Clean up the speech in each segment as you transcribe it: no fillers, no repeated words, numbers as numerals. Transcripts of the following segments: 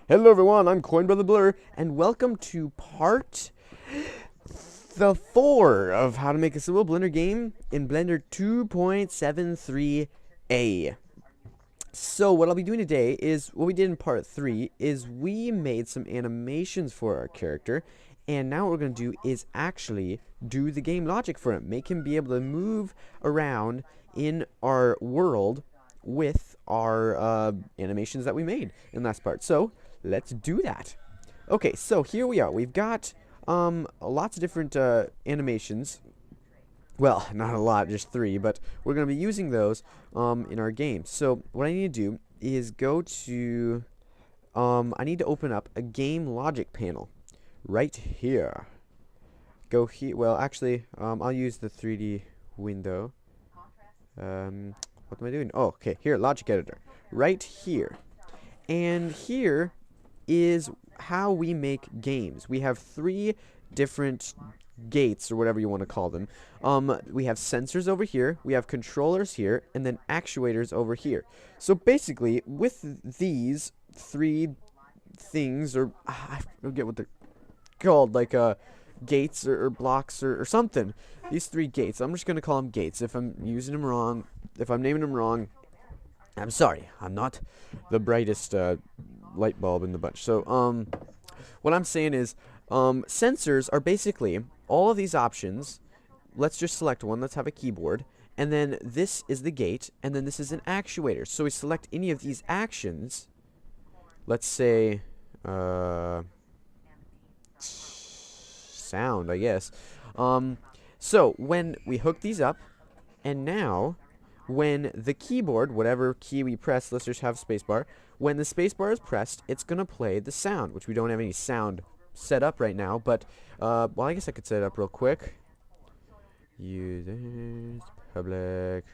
Hello everyone, I'm Coin Brother Blur, and welcome to part the 4 of how to make a simple Blender game in Blender 2.73a. So what I'll be doing today is, what we did in part 3, is we made some animations for our character, and now what we're going to do is actually do the game logic for him, make him be able to move around in our world with our animations that we made in the last part. So let's do that. Okay, so here we are. We've got lots of different animations. Well, not a lot, just 3, but we're going to be using those in our game. So what I need to do is go to, I need to open up a game logic panel right here. Go here. Well, actually, I'll use the 3D window. What am I doing? Oh, okay, here, logic editor. Right here. And here is how we make games. We have 3 different gates, or whatever you want to call them. We have sensors over here, we have controllers here, and then actuators over here. So basically, with these 3 things, or I forget what they're called, like gates or blocks or something. These 3 gates, I'm just going to call them gates. If I'm using them wrong, if I'm naming them wrong, I'm sorry. I'm not the brightest light bulb in the bunch. So, what I'm saying is, sensors are basically all of these options. Let's just select one. Let's have a keyboard. And then this is the gate, and then this is an actuator. So we select any of these actions. Let's say, sound, I guess. So when we hook these up, and now when the keyboard, whatever key we press, let's just have spacebar. When the spacebar is pressed, it's going to play the sound, which we don't have any sound set up right now, but, well, I guess I could set it up real quick. Users, public,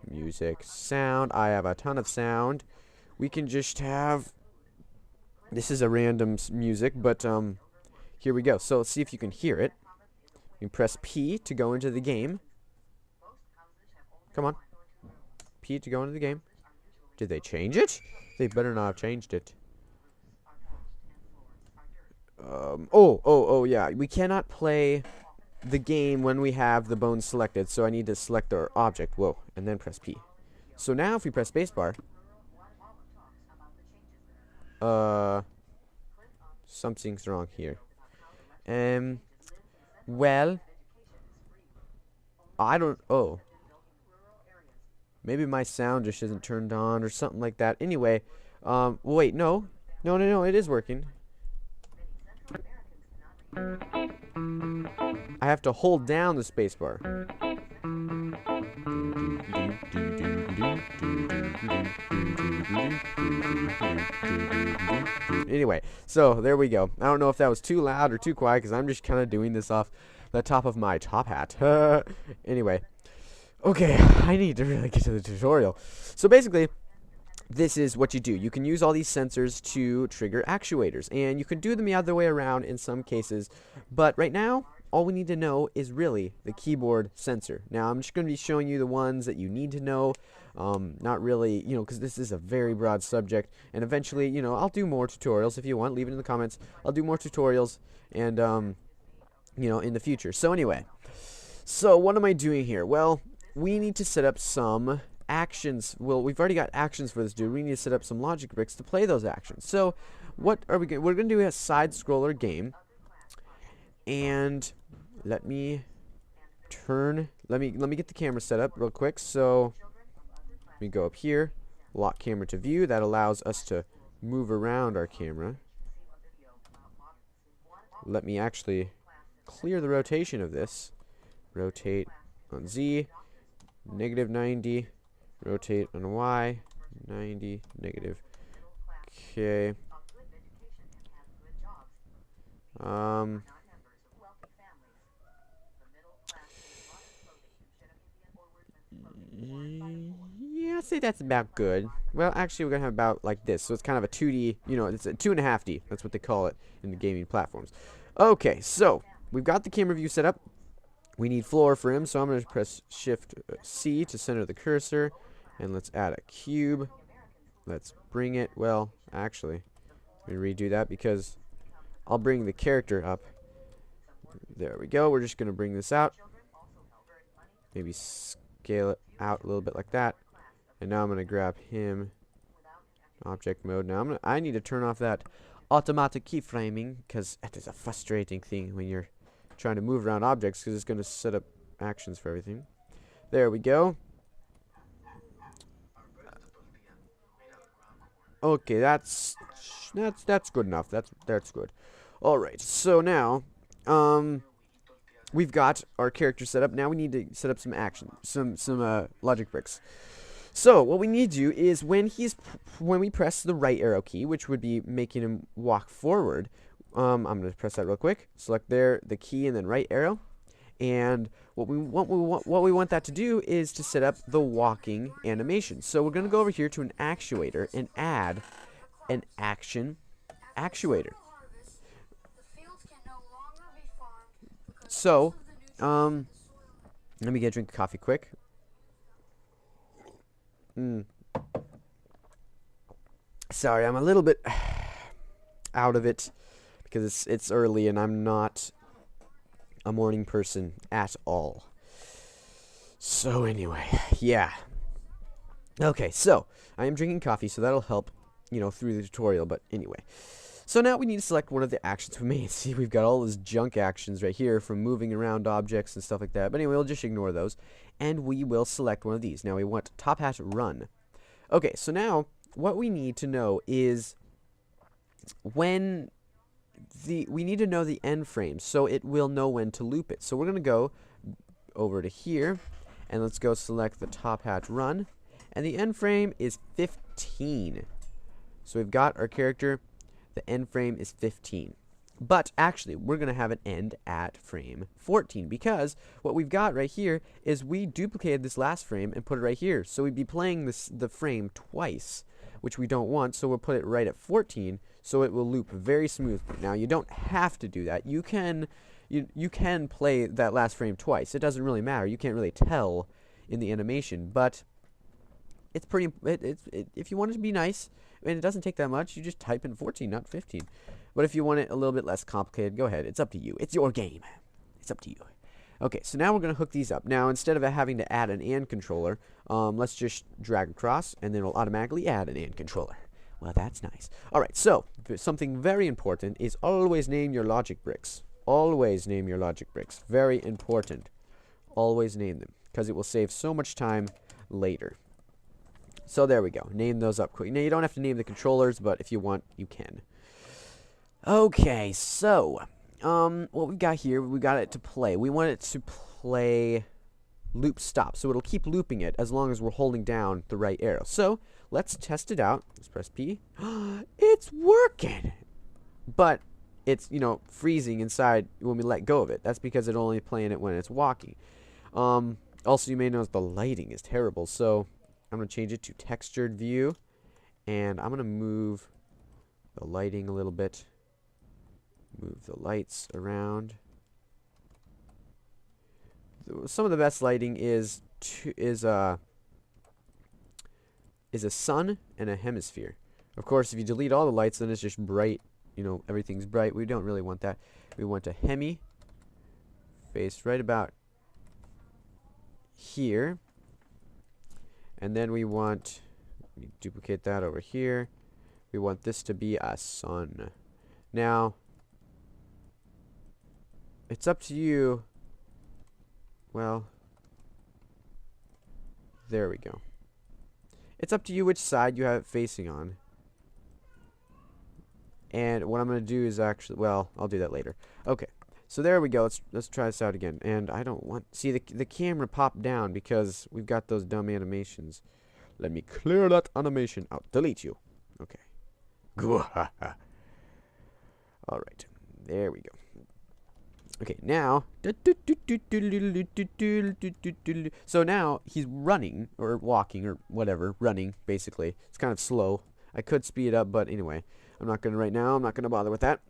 music, sound. I have a ton of sound. We can just have, this is a random music, but, here we go. So let's see if you can hear it. You can press P to go into the game. Come on. P to go into the game. Did they change it? They better not have changed it. Oh, yeah. We cannot play the game when we have the bones selected, so I need to select our object. Whoa. And then press P. So now if we press spacebar, something's wrong here. Well, I don't, oh. Maybe my sound just isn't turned on or something like that. Anyway, wait, no, it is working. I have to hold down the spacebar. Anyway, so there we go. I don't know if that was too loud or too quiet, because I'm just kind of doing this off the top of my top hat. Anyway. Okay, I need to really get to the tutorial. So basically, this is what you do. You can use all these sensors to trigger actuators, and you can do them the other way around in some cases. But right now, all we need to know is really the keyboard sensor. Now, I'm just going to be showing you the ones that you need to know. Not really, you know, because this is a very broad subject. And eventually, you know, I'll do more tutorials if you want. Leave it in the comments. I'll do more tutorials and, you know, in the future. So anyway, so what am I doing here? Well, we need to set up some actions. Well, we've already got actions for this dude. We need to set up some logic bricks to play those actions. So, what are we going to do? We're going to do a side scroller game. And let me get the camera set up real quick. So, let me go up here, lock camera to view. That allows us to move around our camera. Let me actually clear the rotation of this. Rotate on Z. Negative 90, rotate on Y, 90, negative. Okay. Yeah, I'd say that's about good. Well, actually, we're gonna have about like this, so it's kind of a 2D. You know, it's a 2.5D. That's what they call it in the gaming platforms. Okay, so we've got the camera view set up. We need floor for him, so I'm going to press Shift C to center the cursor, and let's add a cube. Let's bring it, well, actually, Let me redo that because I'll bring the character up. There we go. We're just going to bring this out. Maybe scale it out a little bit like that. And now I'm going to grab him. Object mode. Now I need to turn off that automatic keyframing because that is a frustrating thing when you're trying to move around objects because it's going to set up actions for everything. There we go. Okay, that's good enough. That's good. All right. So now, we've got our character set up. Now we need to set up some action, some logic bricks. So what we need to do is when we press the right arrow key, which would be making him walk forward. I'm going to press that real quick. Select there the key and then right arrow. And what we want that to do is to set up the walking animation. So we're going to go over here to an actuator and add an action actuator. So, let me get a drink of coffee quick. Sorry, I'm a little bit out of it because it's early and I'm not a morning person at all. So anyway, yeah. Okay, so I am drinking coffee, so that'll help, through the tutorial. But anyway, so now we need to select one of the actions we made. See, we've got all those junk actions right here from moving around objects and stuff like that. But anyway, we'll just ignore those, and we will select one of these. Now we want top hat run. Okay, so now what we need to know is we need to know the end frame, so it will know when to loop it. So we're going to go over to here, and let's go select the top hat run, and the end frame is 15. So we've got our character, the end frame is 15. But actually, we're going to have it end at frame 14 because what we've got right here is we duplicated this last frame and put it right here. So we'd be playing the frame twice, which we don't want, so we'll put it right at 14 so it will loop very smoothly. Now, you don't have to do that. You can play that last frame twice. It doesn't really matter. You can't really tell in the animation, but it's pretty if you want it to be nice, and it doesn't take that much, you just type in 14, not 15. But if you want it a little bit less complicated, go ahead. It's up to you. It's your game. It's up to you. Okay, so now we're going to hook these up. Now, instead of having to add an AND controller, let's just drag across, and then it'll automatically add an AND controller. Well, that's nice. All right, so something very important is always name your logic bricks. Always name your logic bricks. Very important. Always name them, because it will save so much time later. So there we go. Name those up quick. Now, you don't have to name the controllers, but if you want, you can. Okay, so what we've got here, we got it to play. We want it to play loop stop, so it'll keep looping it as long as we're holding down the right arrow. So let's test it out. Let's press P. It's working, but it's freezing inside when we let go of it. That's because it's only playing it when it's walking. Also, you may notice the lighting is terrible, so I'm gonna change it to textured view, and I'm gonna move the lighting a little bit. Move the lights around. Some of the best lighting is a sun and a hemisphere. Of course, if you delete all the lights, then it's just bright. Everything's bright. We don't really want that. We want a hemi face right about here, and then we want duplicate that over here. We want this to be a sun. Now, it's up to you. Well, there we go. It's up to you which side you have it facing on. And what I'm going to do is actually, well, I'll do that later. Okay, so there we go. Let's try this out again. And I don't want, see, the camera popped down because we've got those dumb animations. Let me clear that animation out. Delete you. Okay. All right, there we go. Okay, now, so now he's running, or walking, or whatever, running, basically. It's kind of slow. I could speed it up, but anyway, I'm not going to right now. I'm not going to bother with that.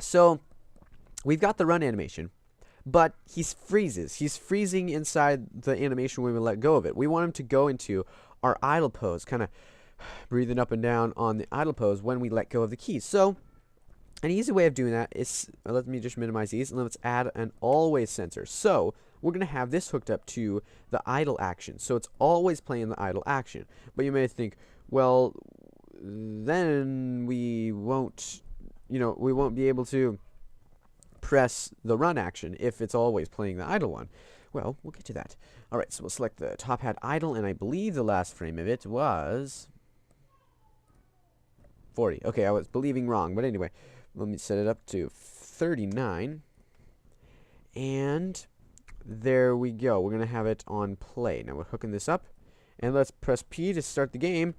So, we've got the run animation, but he freezes. He's freezing inside the animation when we let go of it. We want him to go into our idle pose, kind of breathing up and down on the idle pose when we let go of the keys. So an easy way of doing that is, let me just minimize these, and let's add an always sensor. So we're going to have this hooked up to the idle action. So it's always playing the idle action. But you may think, well, then we won't, we won't be able to press the run action if it's always playing the idle one. Well, we'll get to that. All right, so we'll select the top hat idle, and I believe the last frame of it was 40. Okay, I was believing wrong, but anyway, let me set it up to 39. And there we go. We're going to have it on play. Now we're hooking this up, and let's press P to start the game.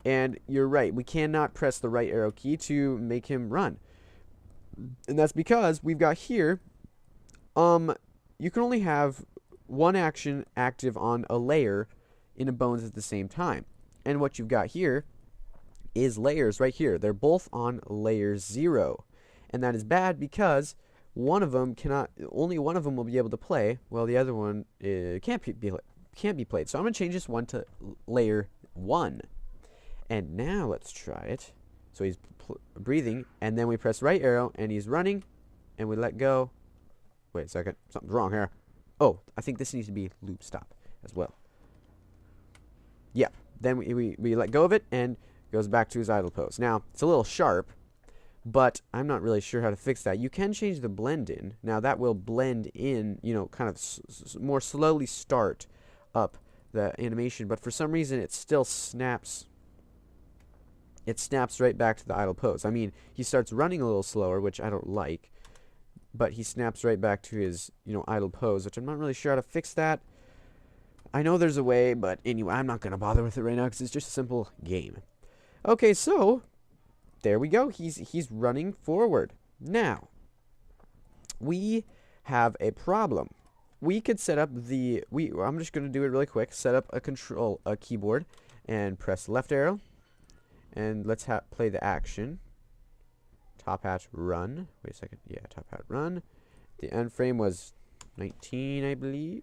And you're right, we cannot press the right arrow key to make him run. And that's because we've got here, you can only have one action active on a layer in a bones at the same time. And what you've got here is layers right here. They're both on layer 0. And that is bad because one of them cannot, only one of them will be able to play, while the other one can't be played. So I'm going to change this one to layer 1. And now let's try it. So he's breathing, and then we press right arrow, and he's running, and we let go. Wait a second, something's wrong here. Oh, I think this needs to be loop stop as well. Yep, then we let go of it, and it goes back to his idle pose. Now, it's a little sharp, but I'm not really sure how to fix that. You can change the blend in. Now, that will blend in, kind of more slowly start up the animation, but for some reason, it still snaps. It snaps right back to the idle pose. I mean, he starts running a little slower, which I don't like, but he snaps right back to his, idle pose, which I'm not really sure how to fix that. I know there's a way, but anyway, I'm not going to bother with it right now because it's just a simple game. Okay, so there we go. He's running forward. Now, we have a problem. We could set up I'm just going to do it really quick. Set up a keyboard and press left arrow. And let's play the action. Top hat run. Wait a second. Yeah, top hat run. The end frame was 19, I believe.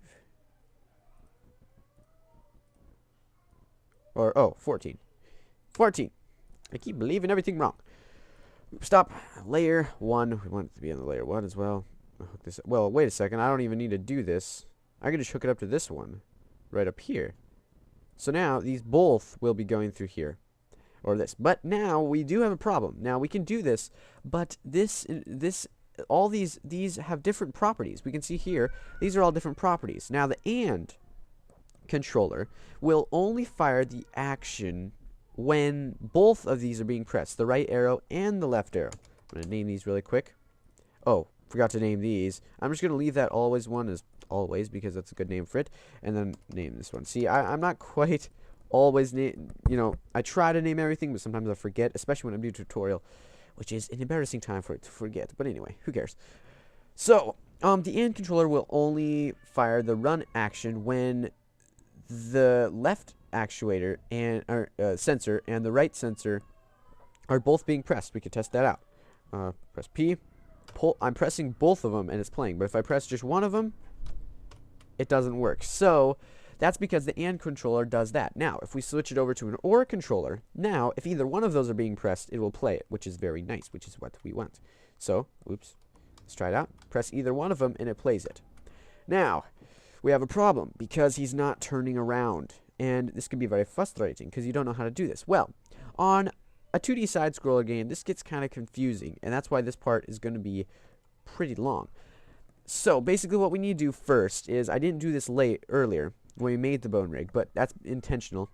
Or, oh, 14. 14. I keep believing everything wrong. Stop. Layer 1. We want it to be on the layer 1 as well. I'll hook this up. Well, wait a second. I don't even need to do this. I can just hook it up to this one. Right up here. So now, these both will be going through here. Or this. But now we do have a problem. Now we can do this, but all these have different properties. We can see here, these are all different properties. Now the AND controller will only fire the action when both of these are being pressed, the right arrow and the left arrow. I'm going to name these really quick. Oh, forgot to name these. I'm just going to leave that always one as always because that's a good name for it, and then name this one. See, I'm not quite always I try to name everything, but sometimes I forget, especially when I'm doing a tutorial, which is an embarrassing time for it to forget. But anyway, who cares? So, the AND controller will only fire the run action when the left actuator and sensor and the right sensor are both being pressed. We can test that out. Press P. I'm pressing both of them, and it's playing. But if I press just one of them, it doesn't work. So that's because the AND controller does that. Now, if we switch it over to an OR controller, now, if either one of those are being pressed, it will play it, which is very nice, which is what we want. So, oops, let's try it out. Press either one of them, and it plays it. Now, we have a problem, because he's not turning around. And this can be very frustrating, because you don't know how to do this. Well, on a 2D side-scroller game, this gets kind of confusing, and that's why this part is going to be pretty long. So, basically what we need to do first is, I didn't do this earlier, when we made the bone rig, but that's intentional,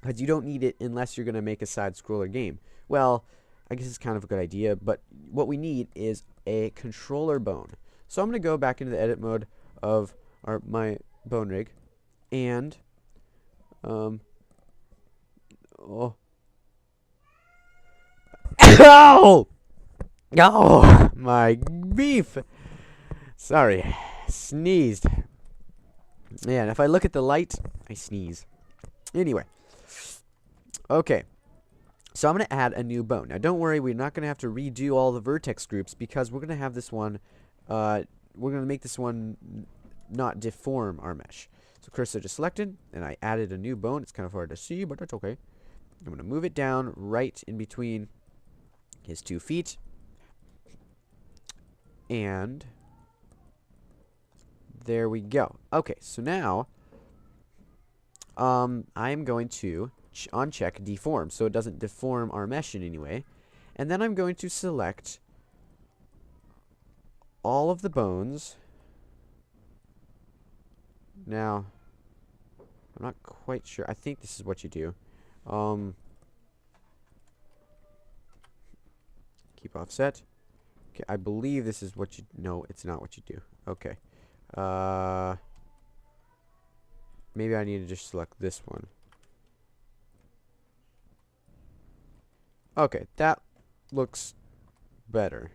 because you don't need it unless you're going to make a side-scroller game. Well, I guess it's kind of a good idea, but what we need is a controller bone. So I'm going to go back into the edit mode of my bone rig, and, oh. Ow! Oh, my beef! Sorry, sneezed. Yeah, and if I look at the light, I sneeze. Anyway. Okay. So I'm going to add a new bone. Now, don't worry, we're not going to have to redo all the vertex groups because we're going to have this one, we're going to make this one not deform our mesh. So So cursor just selected, and I added a new bone. It's kind of hard to see, but that's okay. I'm going to move it down right in between his 2 feet. And there we go. Okay, so now I'm going to uncheck deform so it doesn't deform our mesh in any way. And then I'm going to select all of the bones. Now, I'm not quite sure. I think this is what you do. Keep offset. Okay, I believe this is what you... No, it's not what you do. Okay. Maybe I need to just select this one. Okay, that looks better.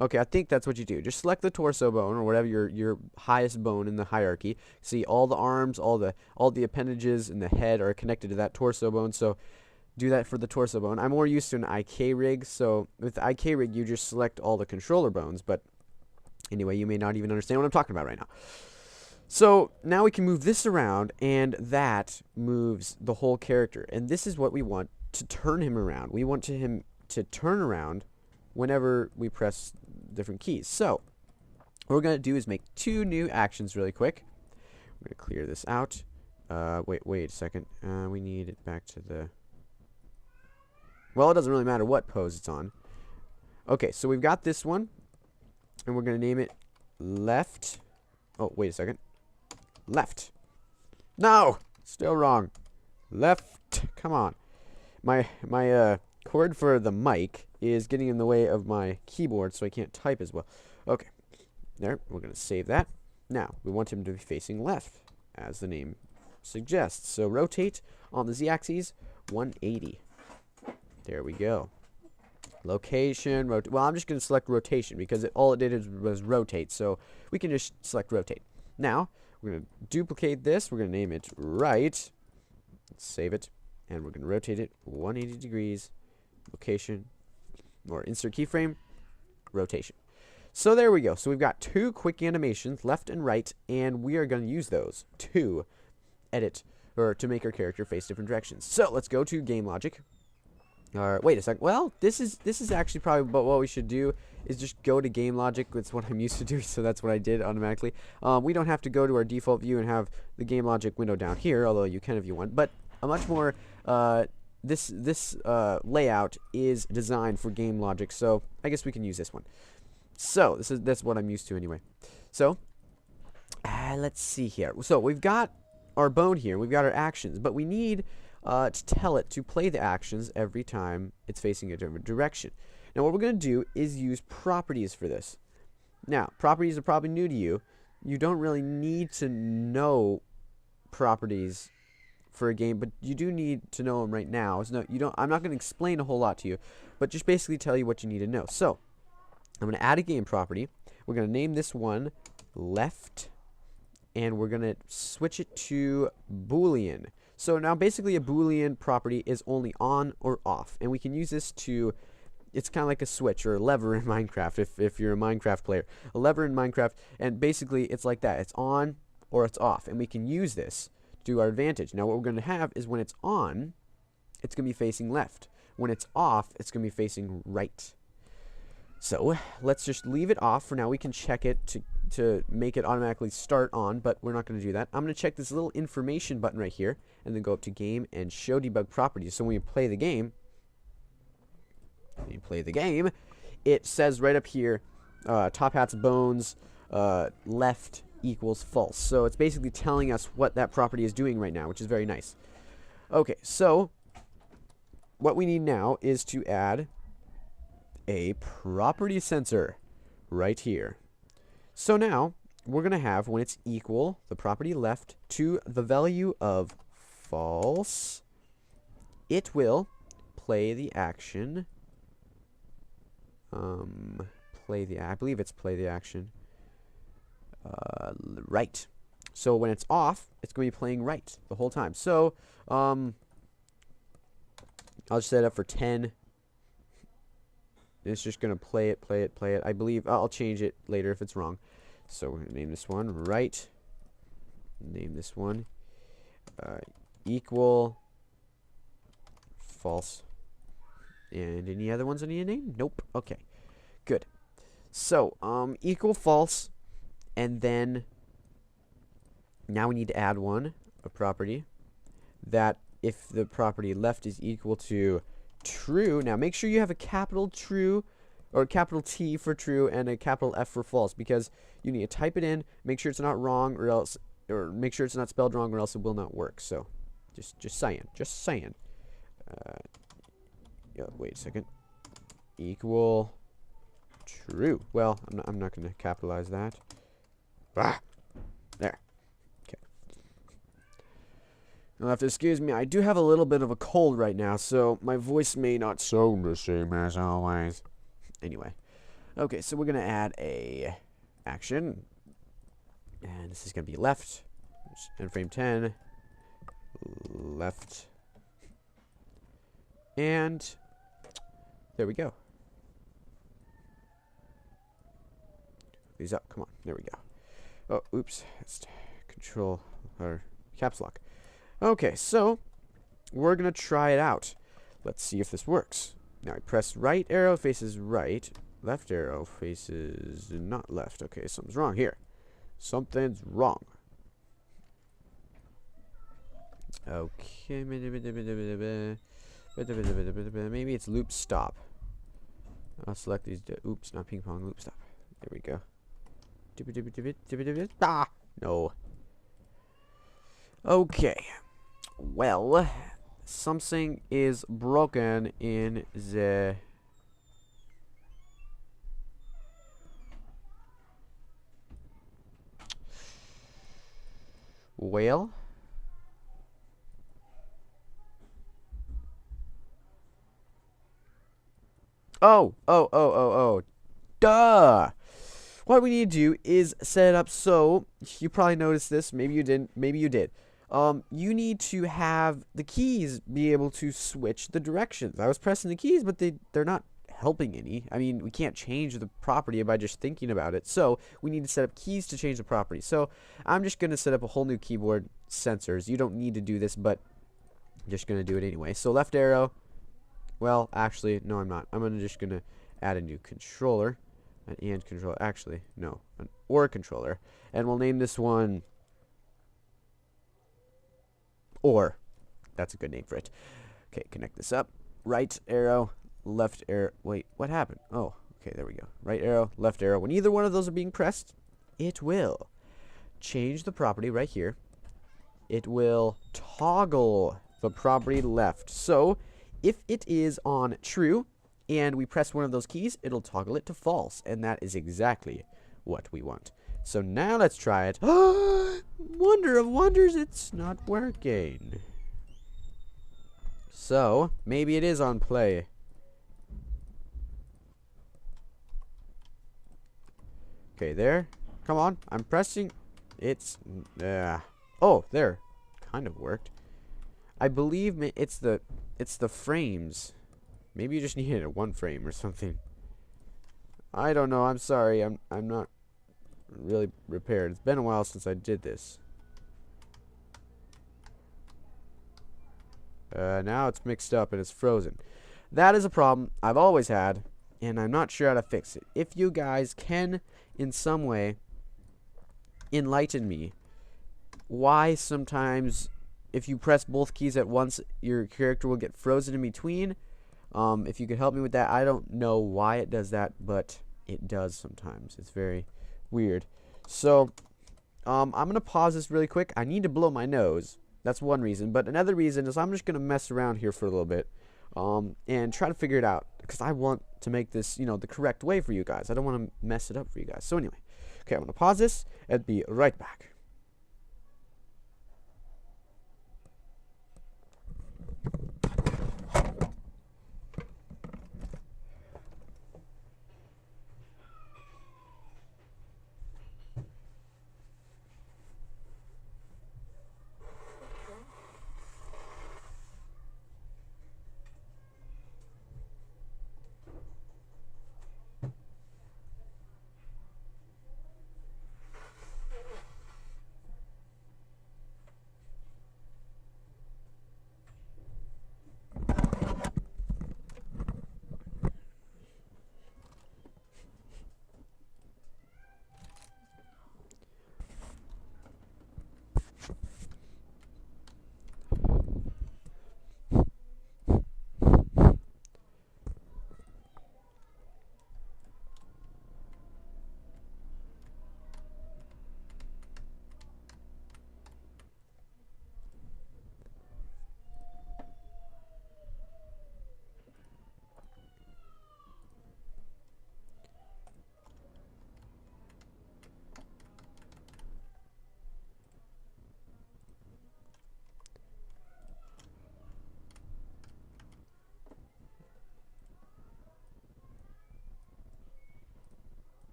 Okay, I think that's what you do. Just select the torso bone or whatever your highest bone in the hierarchy. See, all the arms, all the appendages and the head are connected to that torso bone. So do that for the torso bone. I'm more used to an IK rig, so with the IK rig you just select all the controller bones, but anyway, you may not even understand what I'm talking about right now. So now we can move this around, and that moves the whole character. And this is what we want to turn him around. We want him to turn around whenever we press different keys. So what we're going to do is make 2 new actions really quick. We're going to clear this out. Wait a second. We need it back to the... Well, it doesn't really matter what pose it's on. Okay, so we've got this one, and we're going to name it left. Oh, wait a second. Left. No! Still wrong. Left. Come on. My cord for the mic is getting in the way of my keyboard, so I can't type as well. Okay. There. We're going to save that. Now, we want him to be facing left, as the name suggests. So rotate on the z-axis 180. There we go. Location, well, I'm just going to select rotation because all it did was rotate. So we can just select rotate. Now, we're going to duplicate this. We're going to name it right. Let's save it. And we're going to rotate it 180 degrees. Location, or insert keyframe, rotation. So there we go. So we've got 2 quick animations, left and right, and we are going to use those to edit, or to make our character face different directions. So let's go to game logic. Wait a sec. Well, this is actually probably what we should do is just go to game logic. It's what I'm used to doing, so that's what I did automatically. We don't have to go to our default view and have the game logic window down here, although you can if you want. But a much more this layout is designed for game logic, so I guess we can use this one. So that's what I'm used to anyway. So let's see here. So we've got our bone here. We've got our actions, but we need to tell it to play the actions every time it's facing a different direction. Now what we're going to do is use properties for this. Now, properties are probably new to you. You don't really need to know properties for a game, but you do need to know them right now. So I'm not going to explain a whole lot to you, but just basically tell you what you need to know. So I'm going to add a game property. We're going to name this one left, and we're going to switch it to Boolean. So now basically a Boolean property is only on or off, and we can use this to, it's kind of like a switch or a lever in Minecraft if you're a Minecraft player. A lever in Minecraft, and basically it's like that. It's on or it's off, and we can use this to our advantage. Now what we're going to have is when it's on, it's going to be facing left. When it's off, it's going to be facing right. So let's just leave it off for now. We can check it to make it automatically start on, but we're not going to do that. I'm going to check this little information button right here, and then go up to game and show debug properties. So when you play the game, it says right up here, top hats bones, left equals false. So it's basically telling us what that property is doing right now, which is very nice. Okay, so what we need now is to add a property sensor right here. So now we're going to have, when it's equal, the property left to the value of false, it will play the action. I believe it's play the action. Right. So when it's off, it's going to be playing right the whole time. So I'll just set it up for 10. It's just going to play it. I believe I'll change it later if it's wrong. So we're going to name this one right. name this one equal false. And any other ones I need to name? Nope. Okay, good. So, equal false, and then now we need to add a property that if the property left is equal to true. Now make sure you have a capital true or capital T for true and a capital F for false, because you need to type it in, make sure it's not wrong, or make sure it's not spelled wrong, or else it will not work. So just saying. Yeah, wait a second. Equal true. Well, I'm not going to capitalize that. There. Okay. You'll have to excuse me. I do have a little bit of a cold right now, so my voice may not sound the same as always. Anyway. Okay, so we're going to add a action. And this is going to be left. And frame 10. Left. And there we go. These up. Come on. There we go. Oh, oops. Let's control or caps lock. Okay, so we're going to try it out. Let's see if this works. Now I press right arrow faces right. Left arrow faces not left. Okay, something's wrong here. Something's wrong. Okay. Maybe it's loop stop. I'll select these. Oops, not ping pong. Loop stop. There we go. Ah, no. Okay. Well, something is broken in the well. Oh. Duh. What we need to do is set it up so, you probably noticed this, maybe you didn't, maybe you did. You need to have the keys be able to switch the directions. I was pressing the keys, but they're not helping any. I mean, we can't change the property by just thinking about it. So we need to set up keys to change the property. So I'm just going to set up a whole new keyboard sensors. You don't need to do this, but I'm just going to do it anyway. So left arrow. Well, actually, no, I'm not. I'm just going to add a new controller. An and controller. Actually, no. An or controller. And we'll name this one or. That's a good name for it. Okay, connect this up. Right arrow, left arrow. Wait, what happened? Oh, okay, there we go. Right arrow, left arrow. When either one of those are being pressed, it will change the property right here. It will toggle the property left. So, if it is on true, and we press one of those keys, it'll toggle it to false. And that is exactly what we want. So now let's try it. Wonder of wonders, it's not working. So, maybe it is on play. Okay, there. Come on, I'm pressing. It's... oh, there. Kind of worked. I believe it's the frames. Maybe you just needed a one frame or something. I don't know. I'm sorry. I'm not really prepared. It's been a while since I did this. Now it's mixed up and it's frozen. That is a problem I've always had, and I'm not sure how to fix it. If you guys can, in some way, enlighten me, why sometimes if you press both keys at once, your character will get frozen in between. If you could help me with that. I don't know why it does that, but it does sometimes. It's very weird. So, I'm going to pause this really quick. I need to blow my nose. That's one reason. But another reason is I'm just going to mess around here for a little bit and try to figure it out. Because I want to make this, the correct way for you guys. I don't want to mess it up for you guys. So anyway, okay, I'm going to pause this and be right back.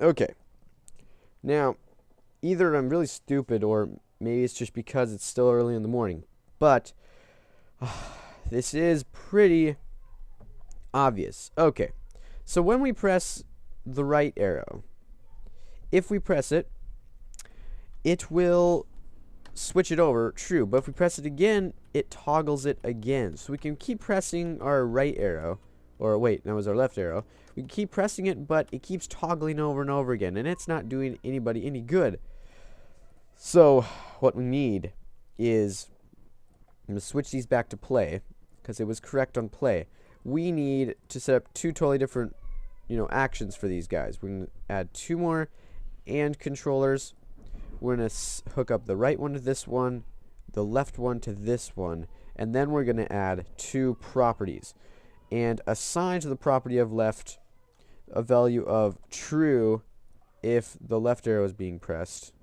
Okay. Now, either I'm really stupid or maybe it's just because it's still early in the morning. But this is pretty obvious. Okay. So when we press the right arrow, if we press it, it will switch it over, true. But if we press it again, it toggles it again. So we can keep pressing our right arrow. Or wait, that was our left arrow. We can keep pressing it, but it keeps toggling over and over again. And it's not doing anybody any good. So what we need is, I'm going to switch these back to play, because it was correct on play. We need to set up two totally different, actions for these guys. We're going to add two more and controllers. We're going to hook up the right one to this one, the left one to this one, and then we're going to add two properties and assign to the property of left a value of true if the left arrow is being pressed.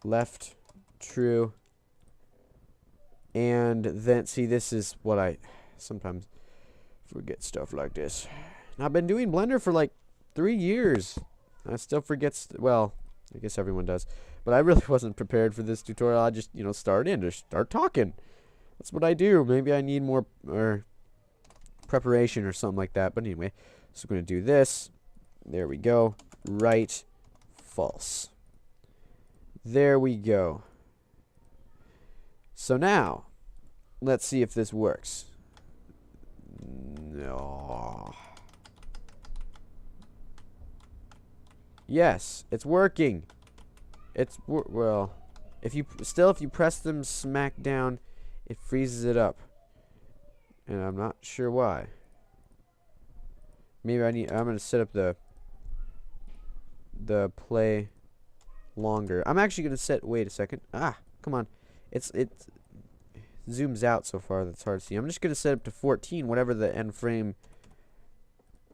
Left, true. And then, see, this is what I sometimes forget stuff like this. And I've been doing Blender for like 3 years. I still forget, well, I guess everyone does. But I really wasn't prepared for this tutorial. I just, start talking. That's what I do. Maybe I need more preparation or something like that. But anyway, so we're going to do this. There we go. Right, false. There we go. So now, let's see if this works. No. Yes, it's working. Well, if you press them smack down, it freezes it up. And I'm not sure why. Maybe I'm going to set up the play longer. I'm actually going to set, wait a second. Come on. It zooms out so far that it's hard to see. I'm just going to set up to 14, whatever the end frame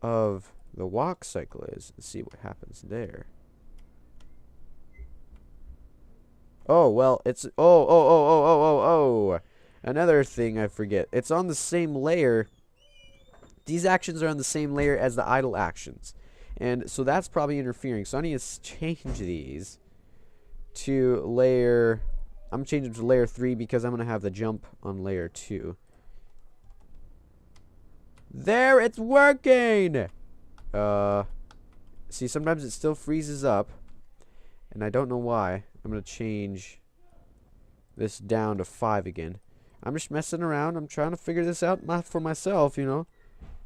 of the walk cycle is. Let's see what happens there. Oh, well, it's, another thing I forget. It's on the same layer. These actions are on the same layer as the idle actions. And so that's probably interfering. So I need to change these to layer, I'm going to change them to layer 3 because I'm going to have the jump on layer 2. There, it's working! See, sometimes it still freezes up. And I don't know why. I'm going to change this down to 5 again. I'm just messing around. I'm trying to figure this out for myself,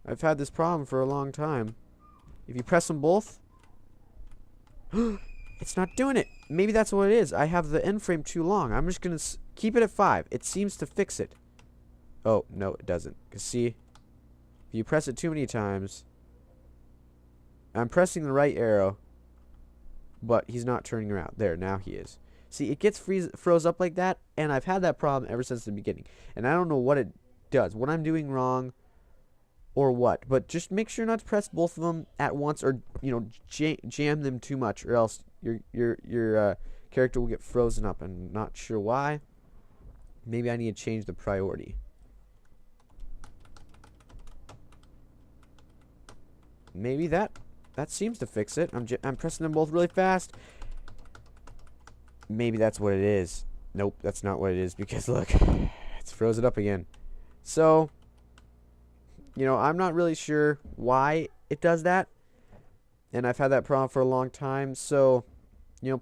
I've had this problem for a long time. If you press them both, it's not doing it. Maybe that's what it is. I have the end frame too long. I'm just going to keep it at 5. It seems to fix it. Oh, no, it doesn't. Because see, if you press it too many times, I'm pressing the right arrow, but he's not turning around. There, now he is. See, it gets froze up like that, and I've had that problem ever since the beginning. And I don't know what it does, what I'm doing wrong, or what. But just make sure not to press both of them at once, or jam them too much, or else your character will get frozen up. I'm not sure why. Maybe I need to change the priority. Maybe that seems to fix it. I'm pressing them both really fast. Maybe that's what it is. Nope, that's not what it is, because look, it's frozen up again. So, I'm not really sure why it does that. And I've had that problem for a long time. So,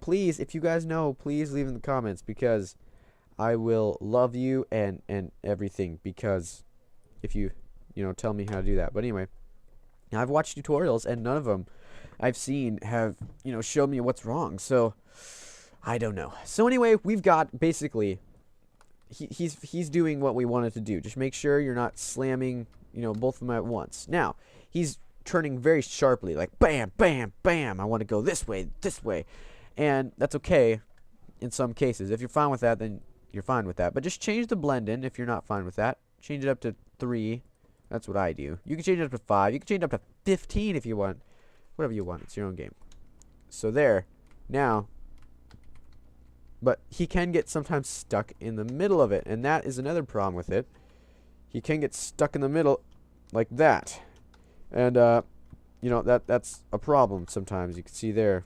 please, if you guys know, please leave in the comments, because I will love you and everything, because if you, tell me how to do that. But anyway, I've watched tutorials, and none of them I've seen have, shown me what's wrong. So, I don't know. So anyway, we've got basically, he's doing what we wanted to do. Just make sure you're not slamming, both of them at once. Now, he's turning very sharply, like bam, bam, bam. I want to go this way. And that's okay in some cases. If you're fine with that, then you're fine with that. But just change the blend in if you're not fine with that. Change it up to 3. That's what I do. You can change it up to 5. You can change it up to 15 if you want. Whatever you want. It's your own game. So there. Now, but he can get sometimes stuck in the middle of it, and that is another problem with it. He can get stuck in the middle like that. And you know, that's a problem sometimes. You can see there.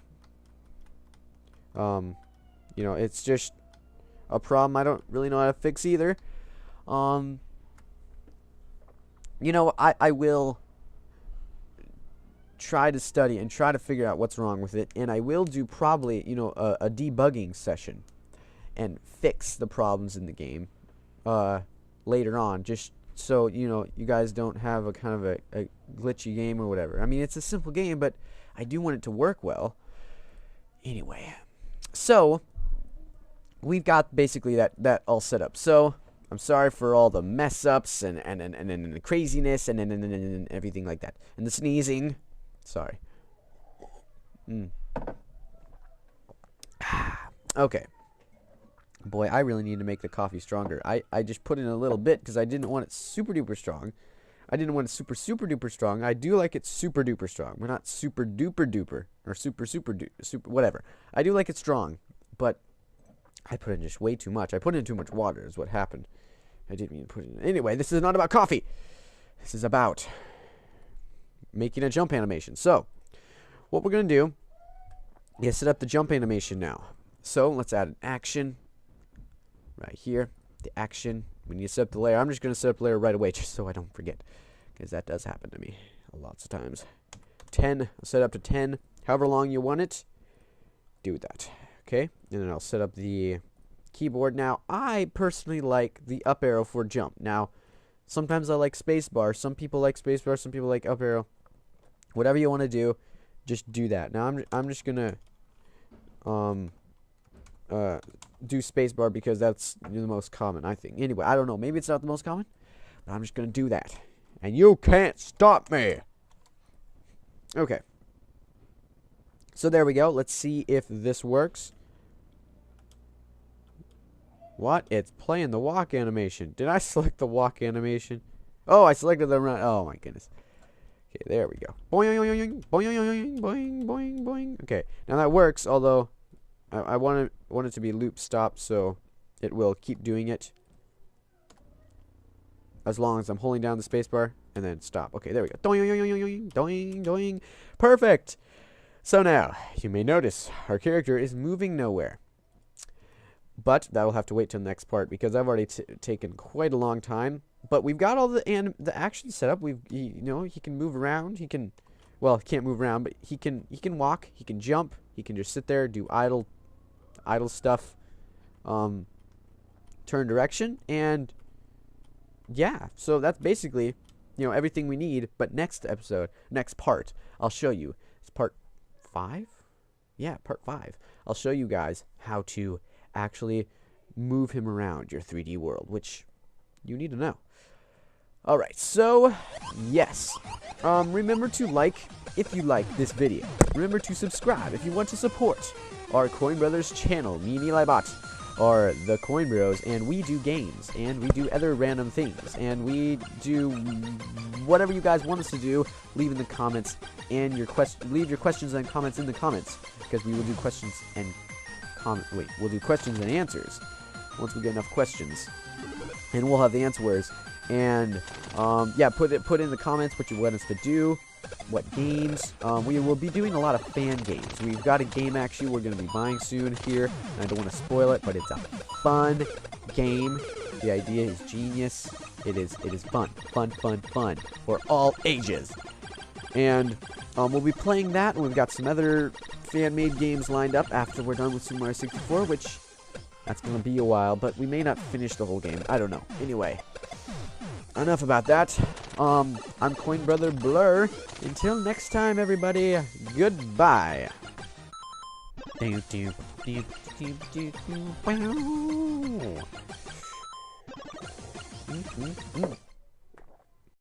You know, it's just a problem I don't really know how to fix either. You know, I will try to study and try to figure out what's wrong with it, and I will do probably, you know, a debugging session and fix the problems in the game later on, just so, you know, you guys don't have a kind of a glitchy game or whatever. I mean, it's a simple game, but I do want it to work well. Anyway, so we've got basically that all set up. So I'm sorry for all the mess ups and the craziness and everything like that, and the sneezing. Sorry. Okay. Boy, I really need to make the coffee stronger. I just put in a little bit because I didn't want it super duper strong. I didn't want it super duper strong. I do like it super duper strong, but not super duper duper or super whatever. I do like it strong, but I put in just way too much. I put in too much water is what happened. I didn't mean to put in. Anyway, this is not about coffee. This is about making a jump animation. So, what we're going to do is set up the jump animation now. So, let's add an action right here. The action. We need to set up the layer. I'm just going to set up the layer right away just so I don't forget, because that does happen to me lots of times. 10. I'll set up to 10. However long you want it, do that. Okay? And then I'll set up the keyboard. Now, I personally like the up arrow for jump. Now, sometimes I like spacebar. Some people like spacebar. Some people like up arrow. Whatever you want to do, just do that. Now, I'm just going to do spacebar because that's the most common, I think. Anyway, I don't know. Maybe it's not the most common, but I'm just going to do that. And you can't stop me. Okay. So there we go. Let's see if this works. What? It's playing the walk animation. Did I select the walk animation? Oh, I selected the run. Oh, my goodness. Okay, there we go. Boing, boing, boing, boing, boing. Okay, now that works, although I want it to be loop stop, so it will keep doing it as long as I'm holding down the spacebar and then stop. Okay, there we go. Doing, doing, doing. Perfect. So now, you may notice our character is moving nowhere. But that will have to wait till the next part because I've already taken quite a long time. But we've got all the action set up. You know, he can move around. He can, well, he can't move around, but he can walk. He can jump. He can just sit there, do idle stuff, turn direction, and yeah. So that's basically, you know, everything we need. But next part, I'll show you. It's part 5. Yeah, part 5. I'll show you guys how to actually move him around your 3D world, which you need to know. Alright, so yes, remember to like if you like this video. Remember to subscribe if you want to support our Coin Brothers channel. Me and EliBot are the Coin Bros, and we do games, and we do other random things, and we do whatever you guys want us to do. Leave in the comments, and leave your questions and comments in the comments, because we will do questions and we'll do questions and answers once we get enough questions, and we'll have the answers. And yeah, put in the comments what you want us to do, what games. We will be doing a lot of fan games. We've got a game actually we're going to be buying soon here, and I don't want to spoil it, but it's a fun game. The idea is genius. It is fun for all ages. And we'll be playing that, and we've got some other fan-made games lined up after we're done with Super Mario 64, which that's going to be a while, but we may not finish the whole game. I don't know. Anyway, enough about that. I'm Coin Brother Blurr. Until next time, everybody, goodbye. Wow.